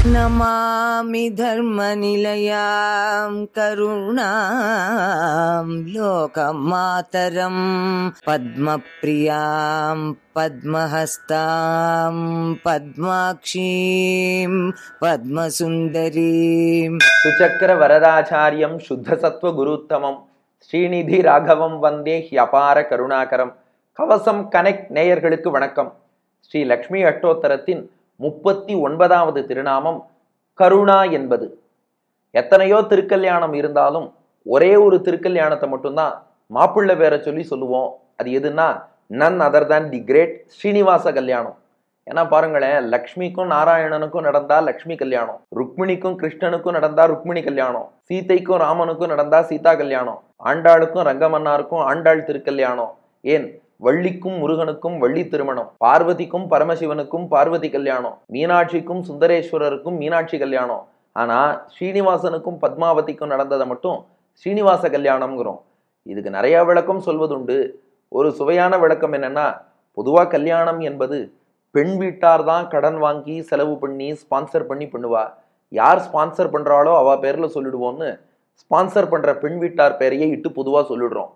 नमामि धर्मनिलयां करुणां लोकमातरं पद्मप्रियां पद्महस्तां पद्माक्षीं पद्मसुन्दरीं सुचक्र वरदाचार्यं शुद्धसत्व गुरुत्तमं ஸ்ரீநிதி ராகவம் வந்தே ஹியபார கருணாகரம். கவசம் கனெக்ட் நேயர்களுக்கு வணக்கம். ஸ்ரீ லக்ஷ்மி அஷ்டோத்தரத்தின் 39வது திருநாமம் கருணா என்பது. எத்தனையோ திருக்கல்யாணம் இருந்தாலும் ஒரே ஒரு திருக்கல்யாணத்தை மட்டும்தான் மாப்பிள்ளை பேரை சொல்லி சொல்லுவோம். அது எதுன்னா நன் அதர் தேன் தி கிரேட் ஸ்ரீனிவாச கல்யாணம். ஏன்னா பாருங்களேன், லக்ஷ்மிக்கும் நாராயணனுக்கும் நடந்தா லக்ஷ்மி கல்யாணம், ருக்மிணிக்கும் கிருஷ்ணனுக்கும் நடந்தா ருக்மிணி கல்யாணம், சீதைக்கும் ராமனுக்கும் நடந்தா சீதா கல்யாணம், ஆண்டாளுக்கும் ரங்கமன்னாருக்கும் ஆண்டாள் திருக்கல்யாணம், ஏன் வள்ளிக்கும் முருகனுக்கும் வள்ளி திருமணம், பார்வதிக்கும் பரமசிவனுக்கும் பார்வதி கல்யாணம், மீனாட்சிக்கும் சுந்தரேஸ்வரருக்கும் மீனாட்சி கல்யாணம். ஆனா ஸ்ரீனிவாசனுக்கும் பத்மாவதிக்கும் நடந்ததை மட்டும் ஸ்ரீனிவாச கல்யாணம்ங்கிறோம். இதுக்கு நிறைய விளக்கம் சொல்வதுண்டு. ஒரு சுவையான விளக்கம் என்னன்னா, பொதுவா கல்யாணம் என்பது பெண் வீட்டார் தான் கடன் வாங்கி செலவு பண்ணி ஸ்பான்சர் பண்ணி பண்ணுவா. யார் ஸ்பான்சர் பண்றாளோ அவ பேர்ல சொல்லிடுவோம்னு ஸ்பான்சர் பண்ற பெண் வீட்டார் பேரையே இட்டு பொதுவா சொல்லிடுறோம்.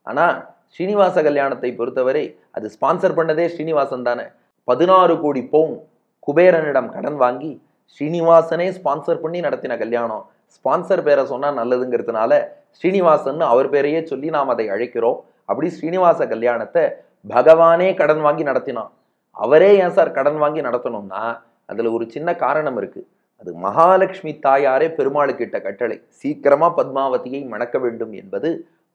ஆனா ஸ்ரீனிவாச கல்யாணத்தை பொறுத்தவரை அது ஸ்பான்சர் பண்ணதே ஸ்ரீனிவாசன் தானே. 16 கோடி பவுன் குபேரனிடம் கடன் வாங்கி ஸ்ரீனிவாசனே ஸ்பான்சர் பண்ணி நடத்தின கல்யாணம். ஸ்பான்சர் பேரை சொன்னா நல்லதுங்கிறதுனால ஸ்ரீனிவாசன் அவர் பேரையே சொல்லி நாம் அதை அழைக்கிறோம். அப்படி ஸ்ரீனிவாச கல்யாணத்தை பகவானே கடன் வாங்கி நடத்தினான். அவரே ஏன் சார் கடன் வாங்கி நடத்தணும்னா அதுல ஒரு சின்ன காரணம் இருக்கு. அது மகாலட்சுமி தாயாரே பெருமாளுக்கிட்ட கட்டளை, சீக்கிரமா பத்மாவதியை மணக்க வேண்டும் என்பது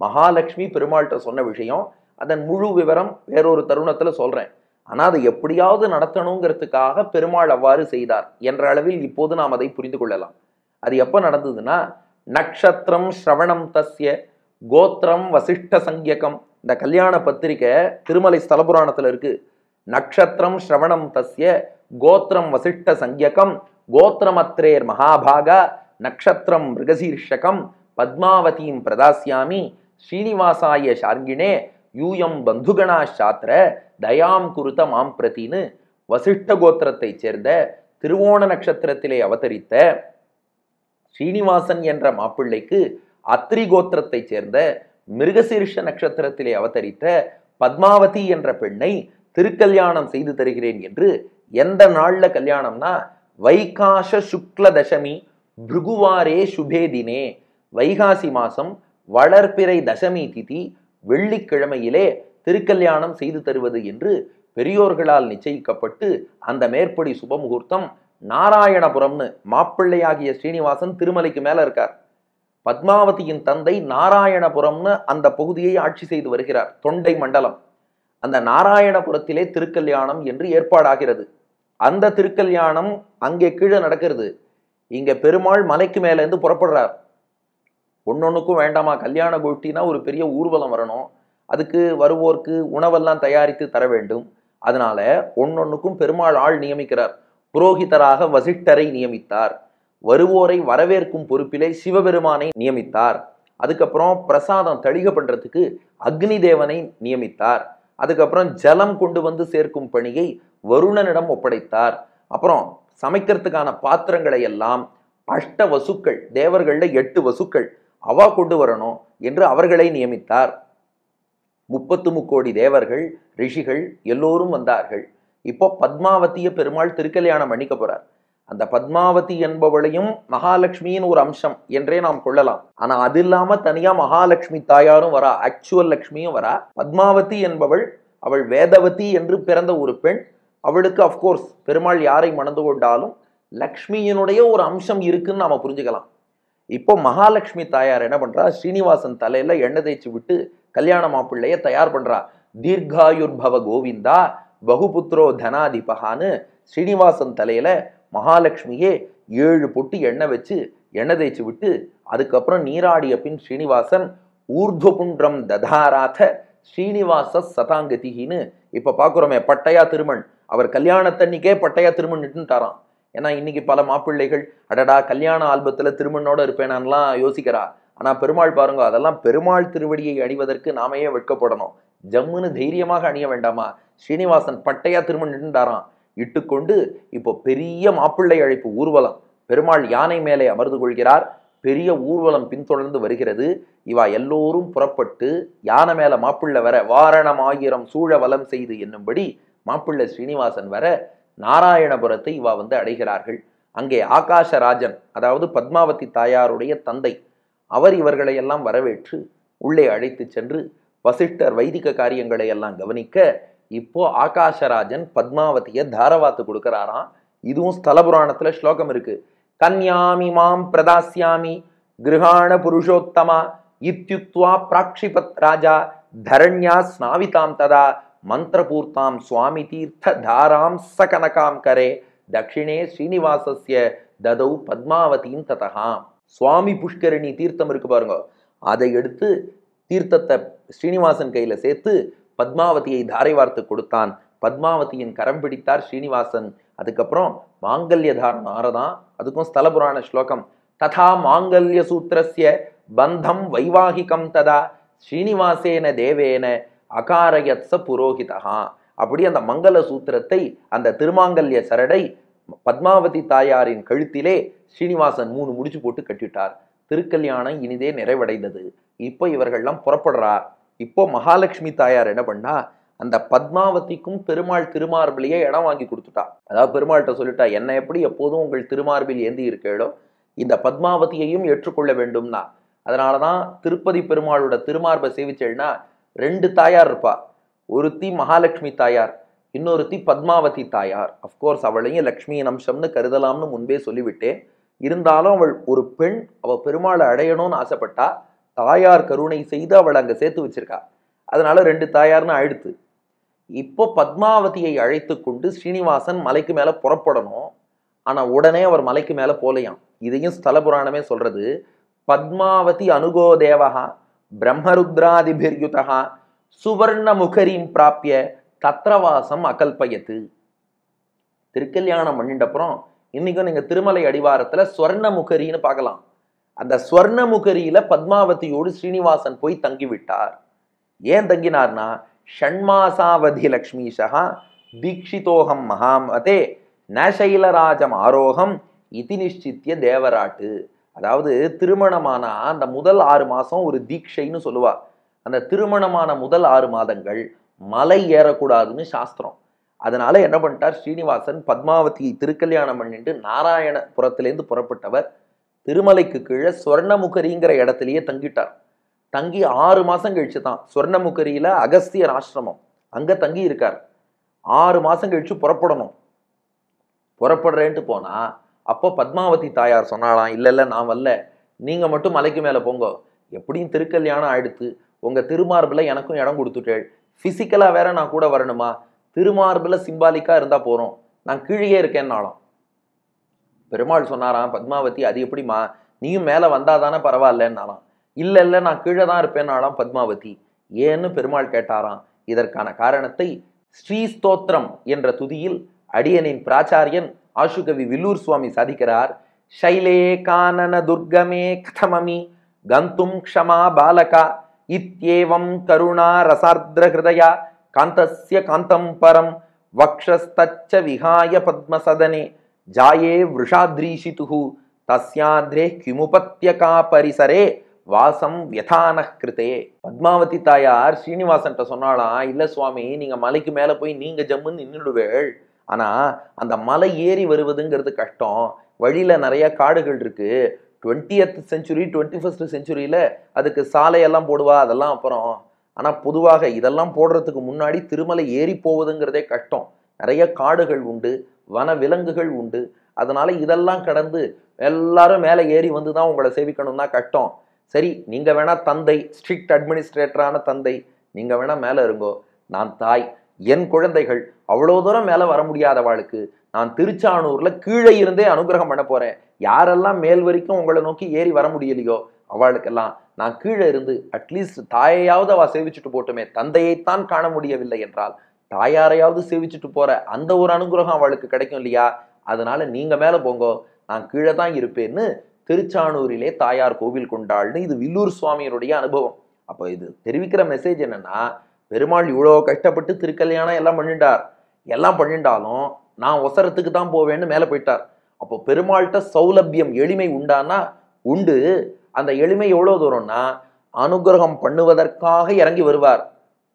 மகாலட்சுமி பெருமாள்கிட்ட சொன்ன விஷயம். அதன் முழு விவரம் வேறொரு தருணத்துல சொல்றேன். ஆனா அதை எப்படியாவது நடத்தணுங்கிறதுக்காக பெருமாள் அவ்வாறு செய்தார் என்ற அளவில் இப்போது நாம் அதை புரிந்து கொள்ளலாம். அது எப்ப நடந்ததுன்னா, நக்ஷத்திரம் ஸ்ரவணம் தஸ்ய கோத்திரம் வசிஷ்ட சங்கியகம். இந்த கல்யாண பத்திரிகை திருமலை ஸ்தலபுராணத்துல இருக்கு. நக்ஷத்திரம் ஸ்ரவணம் தஸ்ய கோத்திரம் வசிஷ்ட சங்கியகம் கோத்திரமத்ரேர் மகாபாகா நக்ஷத்திரம் மிருகசீர்ஷகம் பத்மாவதீம் பிரதாஸ்யாமி ஸ்ரீனிவாசாய ஷார்ங்கிணே யூயம் பந்துகணா சாத்திர தயாம் குருத மாம் பிரதின்னு வசிஷ்ட கோத்திரத்தை சேர்ந்த திருவோண நட்சத்திரத்திலே அவதரித்த ஸ்ரீனிவாசன் என்ற மாப்பிள்ளைக்கு அத்ரி கோத்திரத்தை சேர்ந்த மிருகசீர்ஷ நட்சத்திரத்திலே அவதரித்த பத்மாவதி என்ற பெண்ணை திருக்கல்யாணம் செய்து தருகிறேன் என்று. எந்த நாள்ல கல்யாணம்னா வைகாச சுக்ல தசமி பிருகுவாரே சுபேதினே, வைகாசி மாசம் வளர்பிறை தசமி திதி வெள்ளிக்கிழமையிலே திருக்கல்யாணம் செய்து தருவது என்று பெரியோர்களால் நிச்சயிக்கப்பட்டு அந்த மேற்படி சுபமுகூர்த்தம் நாராயணபுரம்னு மாப்பிள்ளையாகிய ஸ்ரீனிவாசன் திருமலைக்கு மேல இருக்கார். பத்மாவதியின் தந்தை நாராயணபுரம்னு அந்த பகுதியை ஆட்சி செய்து வருகிறார், தொண்டை மண்டலம். அந்த நாராயணபுரத்திலே திருக்கல்யாணம் என்று ஏற்பாடாகிறது. அந்த திருக்கல்யாணம் அங்கே கீழே நடக்கிறது. இங்க பெருமாள் மலைக்கு மேல இருந்து புறப்படுறார். ஒன்னொன்னுக்கும் வேண்டாமா, கல்யாண கோஷ்டினா ஒரு பெரிய ஊர்வலம் வரணும், அதுக்கு வருவோர்க்கு உணவெல்லாம் தயாரித்து தர வேண்டும். அதனால ஒன்னொன்னுக்கும் பெருமாள் ஆள் நியமிக்கிறார். புரோகிதராக வசிஷ்டரை நியமித்தார். வருவோரை வரவேற்கும் பொறுப்பிலே சிவபெருமானை நியமித்தார். அதுக்கப்புறம் பிரசாதம் தளிக பண்றதுக்கு அக்னி தேவனை நியமித்தார். அதுக்கப்புறம் ஜலம் கொண்டு வந்து சேர்க்கும் பணியை வருணனிடம் ஒப்படைத்தார். அப்புறம் சமைக்கிறதுக்கான பாத்திரங்களை எல்லாம் அஷ்ட வசுக்கள், தேவர்கள்ல 8 வசுக்கள் அவா கொண்டு வரணும் என்று அவர்களை நியமித்தார். 33 கோடி தேவர்கள் ரிஷிகள் எல்லோரும் வந்தார்கள். இப்போ பத்மாவதிய பெருமாள் திருக்கல்யாணம் பண்ணிக்க போறார். அந்த பத்மாவதி என்பவளையும் மகாலட்சுமியின் ஒரு அம்சம் என்றே நாம் கொள்ளலாம். ஆனா அது இல்லாம தனியா மகாலட்சுமி தாயாரும் வரா, ஆக்சுவல் லட்சுமியும் வரா. பத்மாவதி என்பவள் அவள் வேதவதி என்று பிறந்த ஒரு பெண். அவளுக்கு அப்கோர்ஸ் பெருமாள் யாரை மணந்து கொண்டாலும் லக்ஷ்மியினுடைய ஒரு அம்சம் இருக்குன்னு நாம புரிஞ்சுக்கலாம். இப்போ மகாலட்சுமி தாயார் என்ன பண்றா, ஸ்ரீனிவாசன் தலையில எண்ணெய் தேய்ச்சி விட்டு கல்யாண மாப்பிள்ளைய தயார் பண்றா. தீர்காயுர்பவ கோவிந்தா பகுபுத்ரோ தனாதிபகான்னு ஸ்ரீனிவாசன் தலையில மகாலட்சுமியே 7 பொட்டு எண்ணெய் வச்சு எண்ணெய் தேய்ச்சி விட்டு அதுக்கப்புறம் நீராடிய பின் ஸ்ரீனிவாசன் ஊர்துவபுண்டம் ததாராத ஸ்ரீனிவாச சதாங்கதின்னு இப்ப பாக்குறோமே பட்டையா திருமண். அவர் கல்யாணத்தன்னிக்கே பட்டையா திருமண் நின்றுட்டாராம். ஏன்னா இன்னைக்கு பல மாப்பிள்ளைகள் அடடா கல்யாண ஆல்பத்துல திருமண்ணோட இருப்பேனான்லாம் யோசிக்கிறா. ஆனா பெருமாள் பாருங்க, அதெல்லாம் பெருமாள் திருவடியை அணிவதற்கு நாமையே வெட்கப்படணும். ஜம்முன்னு தைரியமாக அணிய வேண்டாமா? ஸ்ரீனிவாசன் பட்டையா திரும்ப நின்றாராம். இட்டுக்கொண்டு இப்போ பெரிய மாப்பிள்ளை அழைப்பு ஊர்வலம். பெருமாள் யானை மேலே அமர்ந்து கொள்கிறார். பெரிய ஊர்வலம் பின்தொடர்ந்து வருகிறது. இவா எல்லோரும் புறப்பட்டு யானை மேல மாப்பிள்ளை வர, வாரணம் 1000 சூழ வலம் செய்து என்னும்படி மாப்பிள்ளை ஸ்ரீனிவாசன் வர நாராயணபுரத்தை இவா அடைகிறார்கள். அங்கே ஆகாசராஜன், அதாவது பத்மாவதி தாயாருடைய தந்தை, அவர் இவர்களை எல்லாம் வரவேற்று உள்ளே அழைத்து சென்று வசிஷ்டர் வைதிக காரியங்களை எல்லாம் கவனிக்க, இப்போ ஆகாசராஜன் பத்மாவதியை தாரவாத்து கொடுக்கிறாராம். இதுவும் ஸ்தல புராணத்துல ஸ்லோகம் இருக்கு. கன்யாமி மாம் பிரதாஸ்யாமி கிருஹாண புருஷோத்தமா இத்யுக்த்வா பிராக்ஷிபத் ராஜா தரண்யா ஸ்நாவிதாம் ததா மந்திரபூர்த்தாம் சுவாமி தீர்த்த தாராம் சகனகாம் கரே தட்சிணே ஸ்ரீனிவாசஸ்ய ததௌ பத்மாவதியும் ததா. சுவாமி புஷ்கரணி தீர்த்தம் இருக்கு பாருங்க, அதை எடுத்து தீர்த்தத்தை ஸ்ரீனிவாசன் கையில சேர்த்து பத்மாவதியை தாரை வார்த்து கொடுத்தான். பத்மாவதியின் கரம் பிடித்தார் ஸ்ரீனிவாசன். அதுக்கப்புறம் மாங்கல்ய தாரணம் ஆறதான். அதுக்கும் ஸ்தல புராண ஸ்லோகம். ததா மாங்கல்ய சூத்திரஸ்ய பந்தம் வைவாகிகம் ததா ஸ்ரீனிவாசேன தேவேன அகாரயத்ஸ புரோஹிதா. அப்படி அந்த மங்கள சூத்திரத்தை, அந்த திருமாங்கல்ய சரடை பத்மாவதி தாயாரின் கழுத்திலே ஸ்ரீனிவாசன் 3 முடிச்சு போட்டு கட்டிட்டார். திருக்கல்யாணம் இனிதே நிறைவடைந்தது. இப்போ இவர்கள்லாம் புறப்படுறார். இப்போ மகாலட்சுமி தாயார் என்ன பண்ணா, அந்த பத்மாவதிக்கும் பெருமாள் திருமார்பிலேயே இடம் வாங்கி கொடுத்துட்டா. அதாவது பெருமாள்கிட்ட சொல்லிட்டா, என்ன எப்படி எப்போதும் உங்கள் திருமார்பில் ஏந்தி இருக்கேளோ இந்த பத்மாவதியையும் ஏற்றுக்கொள்ள வேண்டும்னா. அதனாலதான் திருப்பதி பெருமாளோட திருமார்பை சேவிச்சேன்னா 2 தாயார் இருப்பா. ஒருத்தி மகாலட்சுமி தாயார், இன்னொருத்தி பத்மாவதி தாயார். அப்கோர்ஸ் அவளையும் லக்ஷ்மியின் அம்சம்னு கருதலாம்னு முன்பே சொல்லிவிட்டேன். இருந்தாலும் அவள் ஒரு பெண், அவள் பெருமாளை அடையணும்னு ஆசைப்பட்டா. தாயார் கருணை செய்து அவள் அங்கே சேர்த்து வச்சிருக்கா. அதனால 2 தாயார்னு ஆயிடுத்து. இப்போ பத்மாவதியை அழைத்து கொண்டு ஸ்ரீனிவாசன் மலைக்கு மேல புறப்படணும். ஆனா உடனே அவர் மலைக்கு மேல போலையாம். இதையும் ஸ்தல புராணமே சொல்றது. பத்மாவதி அனுகோ தேவஹா பிரம்மருத்ராதிபிர்யுதஹா சுவர்ண முகரீம் பிராப்பிய தத்ரவாசம் அகல்பயத்து. திருக்கல்யாணம் பண்ணிட்டப்புறம் இன்னைக்கும் நீங்க திருமலை அடிவாரத்துல ஸ்வர்ணமுகரின்னு பார்க்கலாம். அந்த ஸ்வர்ணமுகரியில பத்மாவதியோடு ஸ்ரீனிவாசன் போய் தங்கி விட்டார். ஏன் தங்கினார்னா, ஷண்மாசாவதி லக்ஷ்மீஷா தீக்ஷிதோகம் மகாமதே நசைலராஜம் ஆரோகம் இதி நிச்சித்திய தேவராட்டு. அதாவது திருமணமான அந்த முதல் 6 மாசம் ஒரு தீட்சைன்னு சொல்லுவா. அந்த திருமணமான முதல் 6 மாதங்கள் மலை ஏறக்கூடாதுன்னு சாஸ்திரம். அதனால என்ன பண்ணிட்டார் ஸ்ரீனிவாசன், பத்மாவதியை திருக்கல்யாணம் பண்ணிட்டு நாராயணபுரத்திலேருந்து புறப்பட்டவர் திருமலைக்கு கீழே ஸ்வர்ணமுகரிங்கிற இடத்துலயே தங்கிட்டார். தங்கி 6 மாசம் கழிச்சு தான் ஸ்வர்ணமுகரியில அகஸ்தியர் ஆசிரமம், அங்க தங்கி இருக்கார். 6 மாசம் கழிச்சு புறப்படணும். புறப்படுறேன்ட்டு போனா அப்போ பத்மாவதி தாயார் சொன்னாலாம், இல்ல நான் வரல, நீங்க மட்டும் மலைக்கு மேல போங்க, எப்படியும் திருக்கல்யாணம் ஆயிடுத்து, உங்க திருமார்பில் எனக்கும் இடம் கொடுத்துட்டேள், பிசிக்கலா வேற நான் கூட வரணுமா, திருமார்பில் சிம்பாலிக்கா இருந்தா போறோம், நான் கீழே இருக்கேன்னாலும். பெருமாள் சொன்னாராம், பத்மாவதி அது எப்படிமா, நீயும் மேல வந்தாதானே பரவாயில்லன்னாலாம். இல்ல நான் கீழே தான் இருப்பேன்னாலாம் பத்மாவதி. ஏன்னு பெருமாள் கேட்டாராம். இதற்கான காரணத்தை ஸ்ரீஸ்தோத்திரம் என்ற துதியில் அடியனின் பிராச்சாரியன் ஆசுகவி வில்லூர் சுவாமி சாதிக்கிறார். ஷைலே கானன துர்கமே கதமமி கந்தும் க்ஷமா பாலகா இத்யேவம் கருணா ரசார்த்ர ஹிருதயா காந்தஸ்ய காந்தம் பரம் வக்ஷஸ்தச்ச விஹாய பத்மசதனே ஜாயே விருஷாத்ரீஷிதுஹு தஸ்யாத்ரே கிமுபத்யகா பரிசரே வாசம் வியதான கிருதே. பத்மாவதி தாயார் ஸ்ரீனிவாசன்ட்ட சொன்னாலாம், இல்ல சுவாமி, நீங்க மலைக்கு மேல போய் நீங்க ஜம்முன்னு நின்றுடுவேள், ஆனா அந்த மலை ஏறி வருவதுங்கிறது கஷ்டம், வழியில நிறைய காடுகள் இருக்கு, 20th century 21st centuryல அதுக்கு சாலையெல்லாம் போடுவா, அதெல்லாம் அப்புறம். ஆனா பொதுவாக இதெல்லாம் போடுறதுக்கு முன்னாடி திருமலை ஏறி போவதுங்கிறதே கஷ்டம். நிறைய காடுகள் உண்டு, வன விலங்குகள் உண்டு. அதனால இதெல்லாம் கடந்து எல்லாரும் மேலே ஏறி வந்துதான் உங்களை சேவிக்கணும்னா கஷ்டம். சரி, நீங்க வேணா தந்தை, ஸ்ட்ரிக்ட் அட்மினிஸ்ட்ரேட்டரான தந்தை, நீங்க வேணா மேல இருங்கோ, நான் தாய், என் குழந்தைகள் அவ்வளோ தூரம் மேல வர முடியாதவாளுக்கு நான் திருச்சானூர்ல கீழே இருந்தே அனுகிரகம் பண்ண போறேன். யாரெல்லாம் மேல் வரைக்கும் உங்களை நோக்கி ஏறி வர முடியலையோ அவளுக்கெல்லாம் நான் கீழே இருந்து அட்லீஸ்ட் தாயையாவது அவ சேவிச்சுட்டு போட்டுமே, தந்தையைத்தான் காண முடியவில்லை என்றால் தாயாரையாவது சேவிச்சுட்டு போற அந்த ஒரு அனுகிரகம் அவளுக்கு கிடைக்கும் இல்லையா. அதனால நீங்க மேல போங்கோ, நான் கீழே தான் இருப்பேன்னு திருச்சானூரிலே தாயார் கோவில் கொண்டாள்னு இது வில்லூர் சுவாமியினுடைய அனுபவம். அப்போ இது தெரிவிக்கிற மெசேஜ் என்னன்னா, பெருமாள் இவ்வளோ கஷ்டப்பட்டு திருக்கல்யாணம் எல்லாம் பண்ணிண்டாலும் நான் ஒசரத்துக்கு தான் போவேன்னு மேலே போயிட்டார். அப்போ பெருமாள்கிட்ட சௌலபியம் எளிமை உண்டானா உண்டு. அந்த எளிமை எவ்வளோ தூரம்னா, அனுகிரகம் பண்ணுவதற்காக இறங்கி வருவார்,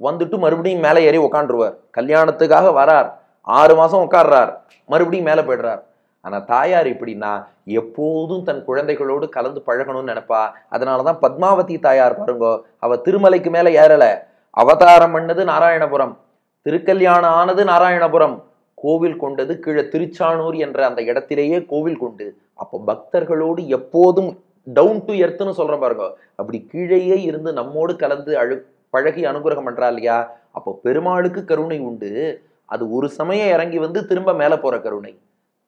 வந்துட்டு மறுபடியும் மேலே ஏறி உட்காந்துருவார். கல்யாணத்துக்காக வரார், 6 மாசம் உட்கார்றார், மறுபடியும் மேலே போயிடுறார். ஆனால் தாயார் எப்படின்னா, எப்போதும் தன் குழந்தைகளோடு கலந்து பழகணும்னு நினைப்பா. அதனாலதான் பத்மாவதி தாயார் பாருங்கோ, அவ திருமலைக்கு மேலே ஏறல, அவதாரம் பண்ணது நாராயணபுரம், திருக்கல்யாணம் ஆனது நாராயணபுரம், கோவில் கொண்டது கீழே திருச்சானூர் என்ற அந்த இடத்திலேயே கோவில் கொண்டு. அப்போ பக்தர்களோடு எப்போதும் டவுன் டு எர்த்னு சொல்ற பாருங்க, அப்படி கீழேயே இருந்து நம்மோடு கலந்து பழகி அனுகிரகம் பண்றா இல்லையா. அப்போ பெருமாளுக்கு கருணை உண்டு, அது ஒரு சமயம் இறங்கி வந்து திரும்ப மேல போற கருணை.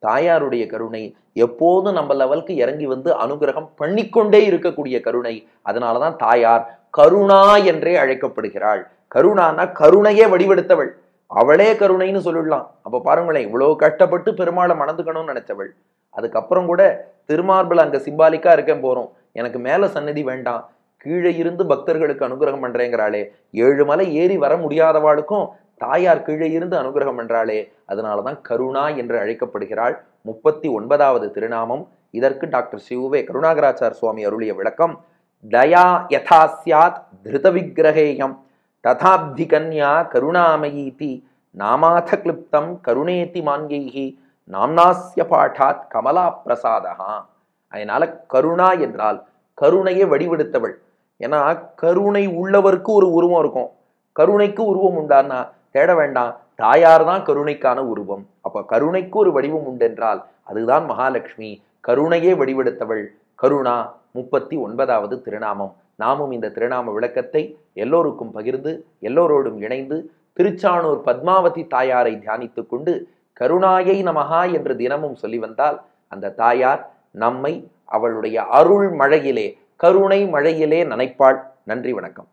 தாயாருடைய கருணை எப்போதும் நம்ம லெவலுக்கு இறங்கி வந்து அனுகிரகம் பண்ணிக்கொண்டே இருக்கக்கூடிய கருணை. அதனாலதான் தாயார் கருணா என்றே அழைக்கப்படுகிறாள். கருணானா கருணையே வடிவெடுத்தவள், அவளே கருணைன்னு சொல்லிடலாம். அப்ப பாருங்களேன், இவ்வளவு கஷ்டப்பட்டு பெருமாளை மணந்துக்கணும்னு நினைச்சவள், அதுக்கப்புறம் கூட திருமார்பில் அங்க சிம்பாலிக்கா இருக்கேன் போறோம், எனக்கு மேல சன்னதி வேண்டாம், கீழே இருந்து பக்தர்களுக்கு அனுகிரகம் பண்றேங்கிறாளே. 7 மலை ஏறி வர முடியாதவாளுக்கும் தாயார் கீழே இருந்து அனுகிரகம் பண்றாளே. அதனாலதான் கருணா என்று அழைக்கப்படுகிறாள். 39வது திருநாமம். இதற்கு டாக்டர் சிவுவே கருணாகராச்சார் சுவாமி அருளிய விளக்கம், தயா யதா ஸ்யாத் திருத விக்கிரகேயம் ததாப்தி கன்யா கருணாமயீதி நாமாத கிளிப்தம் கருணேதி மான்யைஹி நாம்னாஸ்ய பாட்டாத் கமலா பிரசாதஹா. அதனால கருணா என்றால் கருணையை வடிவெடுத்தவள். ஏன்னா கருணை உள்ளவருக்கு ஒரு உருவம் இருக்கும், கருணைக்கு உருவம் உண்டான்னா தேட வேண்டாம், தாயார் தான் கருணைக்கான உருவம். அப்ப கருணைக்கு ஒரு வடிவம் உண்டென்றால் அதுதான் மகாலட்சுமி, கருணையே வடிவெடுத்தவள். கருணா 39வது திருநாமம். நாமும் இந்த திருநாம விளக்கத்தை எல்லோருக்கும் பகிர்ந்து எல்லோரோடும் இணைந்து திருச்சானூர் பத்மாவதி தாயாரை தியானித்துக் கொண்டு கருணாயை நமஹா என்று தினமும் சொல்லி வந்தால் அந்த தாயார் நம்மை அவளுடைய அருள் மழையிலே, கருணை மழையிலே நனைப்பாள். நன்றி, வணக்கம்.